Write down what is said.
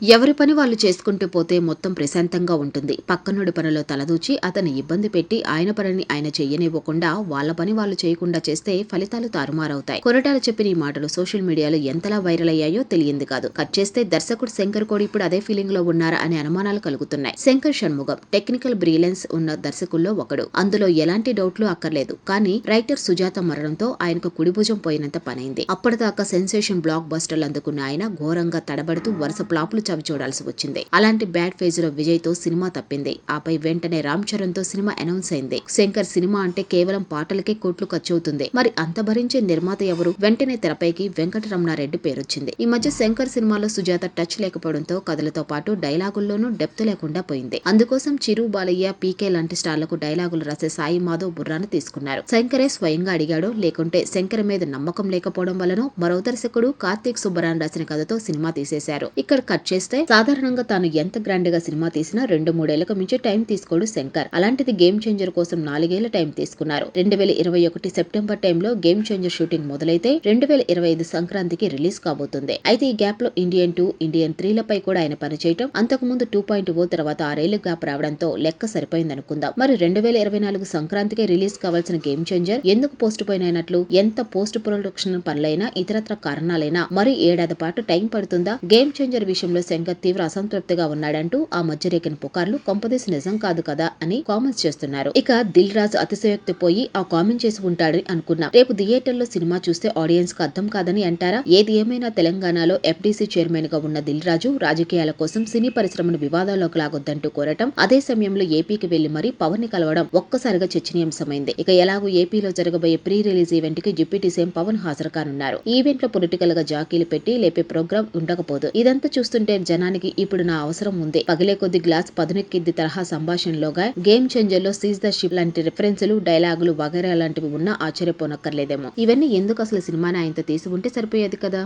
ఎవరి పని వాళ్ళు చేసుకుంటూ పోతే మొత్తం ప్రశాంతంగా ఉంటుంది. పక్కనుడి పనిలో తలదూచి అతన్ని ఇబ్బంది పెట్టి ఆయన పనిని ఆయన చెయ్యనివ్వకుండా వాళ్ళ పని వాళ్ళు చేయకుండా చేస్తే ఫలితాలు తారుమారవుతాయి. కొరటాల చెప్పిన ఈ మాటలు సోషల్ మీడియాలో ఎంతలా వైరల్ అయ్యాయో తెలియంది కాదు. కట్ చేస్తే దర్శకుడు శంకర్ కూడా ఇప్పుడు అదే ఫీలింగ్ లో ఉన్నారా అనే అనుమానాలు కలుగుతున్నాయి. శంకర్ షణ్ముగం టెక్నికల్ బ్రిలియన్స్ ఉన్న దర్శకుల్లో ఒకడు. అందులో ఎలాంటి డౌట్లు అక్కర్లేదు. కానీ రైటర్ సుజాత మరణంతో ఆయనకు కుడిభుజం పోయినంత పనైంది. అప్పటిదాకా సెన్సేషన్ బ్లాక్ బస్టర్లు అందుకున్న ఆయన ఘోరంగా తడబడుతూ వరుస ప్లాపులు చవి చూడాల్సి వచ్చింది. అలాంటి బ్యాడ్ ఫేజ్ లో విజయ్ తో సినిమా తప్పింది. ఆపై వెంటనే రామ్ చరణ్ తో సినిమా అనౌన్స్ అయింది. శంకర్ సినిమా అంటే కేవలం పాటలకే కోట్లు ఖర్చవుతుంది. మరి అంత భరించే నిర్మాత ఎవరు? వెంటనే తెరపైకి వెంకటరమణారెడ్డి పేరొచ్చింది. ఈ మధ్య శంకర్ సినిమాలో సుజాత టచ్ లేకపోవడంతో కథలతో పాటు డైలాగుల్లోనూ డెప్త్ లేకుండా పోయింది. అందుకోసం చిరు, బాలయ్య, పీకే లాంటి స్టార్లకు డైలాగులు రాసే సాయి మాధవ్ బుర్రాను తీసుకున్నారు. శంకరే స్వయంగా అడిగాడో లేకుంటే శంకర్ మీద నమ్మకం లేకపోవడం వల్లనో మరో దర్శకుడు కార్తీక్ సుబ్బరాన్ రాసిన కథతో సినిమా తీసేశారు. ఇక్కడ కట్ చేస్తే సాధారణంగా తాను ఎంత గ్రాండ్ గా సినిమా తీసినా 2-3 ఏళ్లకు మించి టైం తీసుకోడు శంకర్. అలాంటిది గేమ్ చేంజర్ కోసం 4 ఏళ్ల టైం తీసుకున్నారు. 2021 సెప్టెంబర్ టైంలో గేమ్ చేంజర్ షూటింగ్ మొదలైతే 2025 సంక్రాంతికి రిలీజ్ కాబోతుంది. అయితే ఈ గ్యాప్ లో ఇండియన్ 2, ఇండియన్ 3 లపై కూడా ఆయన పనిచేయటం, అంతకుముందు 2.0 తర్వాత 6 ఏళ్ల గ్యాప్ రావడంతో లెక్క సరిపోయిందనుకుందాం. మరి 2024 సంక్రాంతికి రిలీజ్ కావాల్సిన గేమ్ చేంజర్ ఎందుకు పోస్ట్ పోయిన అయినట్లు? ఎంత పోస్ట్ ప్రొడక్షన్ పనులైనా ఇతరత్ర కారణాలైనా మరి ఏడాది పాటు టైం పడుతుందా? గేమ్ చేంజర్ విషయంలో శంకర్ తీవ్ర అసంతృప్తిగా ఉన్నాడంటూ ఆ మధ్య రేకిన పుకార్లు కొంపదీసి నిజం కాదు కదా అని కామెంట్స్ చేస్తున్నారు. ఇక దిల్ రాజు అతిశయోక్తి పోయి ఆ కామెంట్ చేసి ఉంటాడని అనుకున్నాం. రేపు థియేటర్ లో సినిమా చూస్తే ఆడియన్స్ కు అర్థం కాదని అంటారా? ఏది ఏమైనా తెలంగాణలో FDC చైర్మన్ గా ఉన్న దిల్ రాజు రాజకీయాల కోసం సినీ పరిశ్రమను వివాదాల్లోకి లాగొద్దంటూ కోరటం, అదే సమయంలో ఏపీకి వెళ్లి మరీ పవన్ ని కలవడం ఒక్కసారిగా చర్చనీయాంశమైంది. ఇక ఎలాగూ ఏపీలో జరగబోయే ప్రీ రిలీజ్ ఈవెంట్ కి డిప్యూటీ సీఎం పవన్ హాజరు కానున్నారు. ఈ ఈవెంట్ లో పొలిటికల్ గా జాకీలు పెట్టి లేపే ప్రోగ్రామ్ ఉండకపోదు. ఇదంతా చూస్తుంటే జనానికి ఇప్పుడు నా అవసరం ఉంది, పగిలే కొద్ది గ్లాస్ పదునెక్కిద్ది తరహా సంభాషణలోగా గేమ్ చేంజర్ లో సీజ్ ద షిప్ లాంటి రిఫరెన్సులు, డైలాగులు వగైరా లాంటివి ఉన్నా ఆశ్చర్యపోనక్కర్లేదేమో. ఇవన్నీ ఎందుకు? అసలు సినిమాని ఆయనతో తీసి ఉంటే సరిపోయేది కదా.